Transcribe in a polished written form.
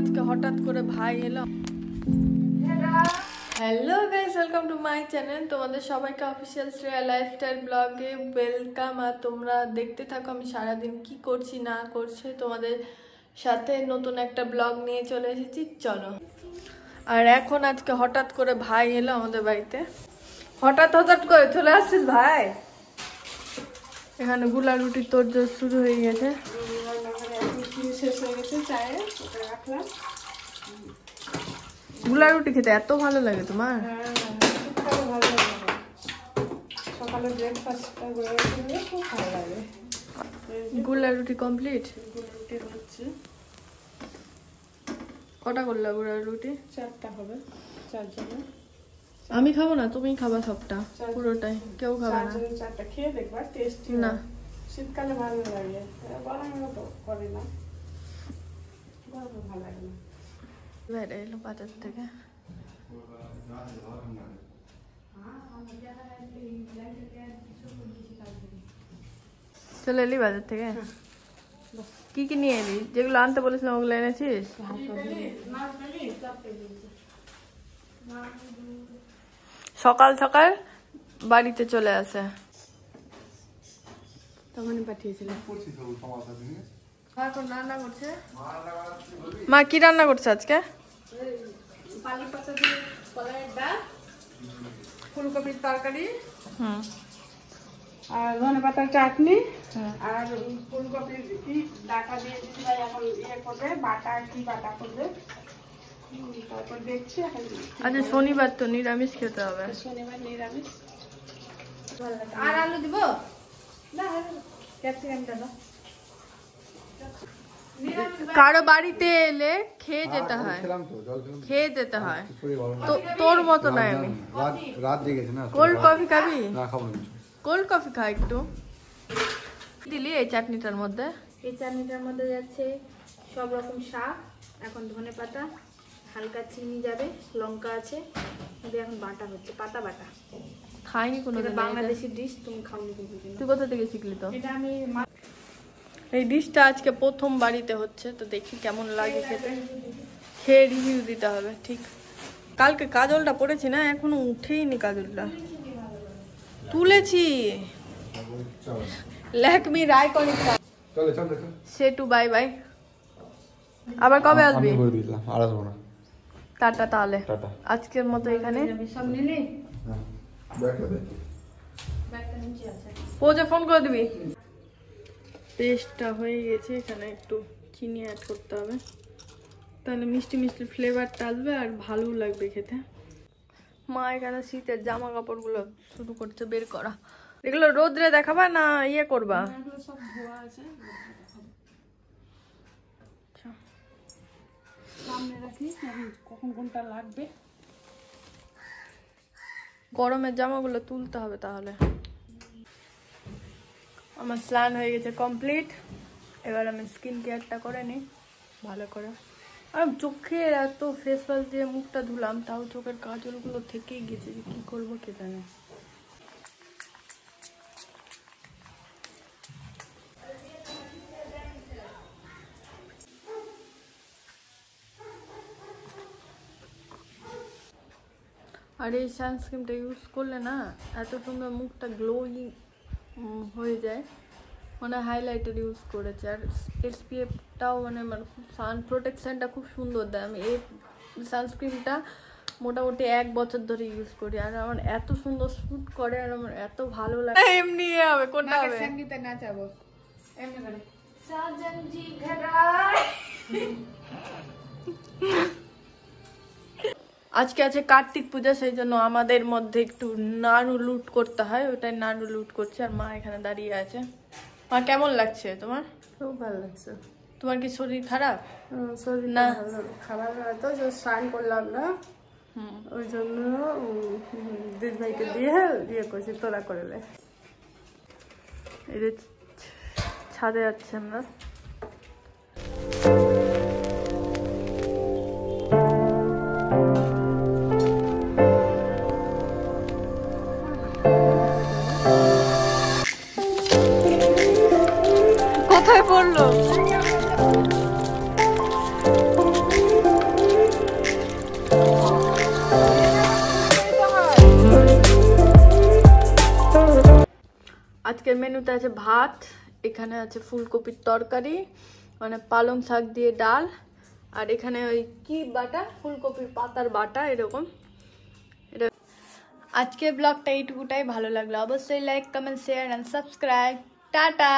আজকে হঠাৎ করে ভাই এলো। Hello guys, welcome to my channel. তোমাদের সবাইকে অফিসিয়াল শ্রেয়া লাইফস্টাইল ব্লগে ওয়েলকাম। আর তোমরা দেখতে থাকো আমি সারাদিন কি করছি না করছি, তোমাদের সাথে নতুন একটা ব্লগ নিয়ে চলে এসেছি। চলো। আর এখন আজকে হঠাৎ করে ভাই এলো আমাদের বাড়িতে। হঠাৎ করে চলে আসছিস ভাই। এখানে গুলা রুটি তোড়জোড় শুরু হয়ে গেছে। শেষ হয়ে গেছে, চায়ে রাখলাম। গুলা রুটি খেতে এত ভালো লাগে তোমার? ভালো লাগে, সকালে ব্রেকফাস্টটা খুব ভালো লাগে। গুলা রুটি কমপ্লিট। রুটি হচ্ছে কটা করলা গুলা রুটি? 4টা হবে, 4 জনে। আমি খাবো না, তুমি খাবা সবটা পুরোটাই, কেউ খাবে না। 4টা খেয়ে দেখবা, টেস্টি না। শীতকালে ভালো লাগে, গরমে তো করে না, গরমে ভালো লাগে না। বাইরে এলো বাজার থেকে। চলে এলি বাজার থেকে? কি কি নিয়ে এলি? যেগুলো আনতে বলেছিলাম ওগুলো এনেছিস? সকাল সকাল বাড়িতে চলে আসে, তখনই পাঠিয়েছিলাম। রান্না করছে মা। কি রান্না করছে আজকে? পালং পাতা দিয়ে কলাইয়ের ডাল, ফুলকপির তরকারি, আর ধনেপাতার চাটনি, আর ফুলকপির ডাটা দিয়ে দিদিভাই এখন করবে, বাটা কি বাটা করবে, তারপর দেখছি এখন। আচ্ছা, শনিবার তো নিরামিষ খেতে হবে। শনিবার নিরামিষ। আর আলু দিব না, ক্যাপসিকামটা দাও। কারো বাড়িতে এলে খেয়ে যেতে হয়, খেয়ে যেতে হয়। তোর মতো নাই আমি। কোল্ড কফি খাবি? কোল্ড কফি খা একটু। দিলি এই চাটনিটার মধ্যে? এই চাটনিটার মধ্যে যাচ্ছে সব রকম শাক, এখন ধনেপাতা, হালকা চিনি যাবে, লঙ্কা আছে, এখন বাটা হচ্ছে, পাতা বাটা। খাইনি কোনোদিন। বাংলাদেশি ডিশ, তুমি খাওনি কিন্তু। তুই কোথা থেকে শিখলি? তো এটা আমি এই ডিশটা আজকে প্রথম বাড়িতে হচ্ছে, তো দেখি কেমন লাগে খেতে, খেয়ে রিভিউ দিতে হবে। ঠিক কালকে কাজলটা পড়েছি না, এখনো উঠেইনি কাজলটা। তুলেছি ল্যাকমি রাইকনিক। সেটু বাই বাই। আবার কবে আসবি? টাটা। তাহলে আজকের মতো এখানে। পৌঁছে ফোন করে দিবি। পেস্টটা হয়ে গেছে, এখানে একটু চিনি অ্যাড করতে হবে, তাহলে মিষ্টি মিষ্টি ফ্লেভারটা আসবে আর ভালো লাগবে খেতে। মা এখানে শীতের জামা কাপড়গুলো শুরু করছে বের করা। এগুলো রোদ্রে দেখাবা না ইয়ে করবা? সব ধোয়া আছে, সামনে রাখি, কখন কোনটা লাগবে। গরমের জামাগুলো তুলতে হবে তাহলে। আমার স্নান হয়ে গেছে কমপ্লিট। এবার আমি স্কিন কেয়ারটা করে নিই ভালো করে। আর চোখে এত ফেস ওয়াশ দিয়ে মুখটা ধুলাম, তাও চোখের কাজলগুলো থেকেই গেছে, যে কি করবো কে জানে। আর এই সানস্ক্রিনটা ইউজ করলে না এত সুন্দর মুখটা গ্লোয়িং হয়ে যায়, মানে হাইলাইটার ইউজ করেছে। আর এসপিএফটাও মানে খুব সান প্রোটেকশনটা খুব সুন্দর দেয়। আমি এই সানস্ক্রিনটা মোটামুটি 1 বছর ধরে ইউজ করি, আর আমার এত সুন্দর শ্যুট করে, আর আমার এত ভালো লাগে। এমনি হবে কোনটা হবে? সঙ্গীতে নাচাবো এমনি করে। সাজনজি ঘরায়। আজকে আছে কার্তিক পূজা, সেই জন্য আমাদের মধ্যে একটু নাড়ু লুট করতে হয়, ওটাই নাড়ু লুট করছে। আর মা এখানে দাঁড়িয়ে আছে। মা কেমন লাগছে তোমার? খুব ভালো লাগছে। তোমার কি শরীর খারাপ? শরীর না খাবার তো স্নান করলাম না, ওই জন্য দিদিভাইকে দিয়ে করছি, তোরা করে লে। এই যে ছাদে যাচ্ছে আমরা। কোথায় পড়লো? আজকের মেনুতে আছে ভাত, এখানে আছে ফুলকপির তরকারি, মানে পালং শাক দিয়ে ডাল, আর এখানে ওই কি বাটা, ফুলকপির পাতার বাটা এরকম। এটা আজকের ব্লগটা এইটুকুটাই। ভালো লাগলো অবশ্যই like, comment, share and subscribe. Tata.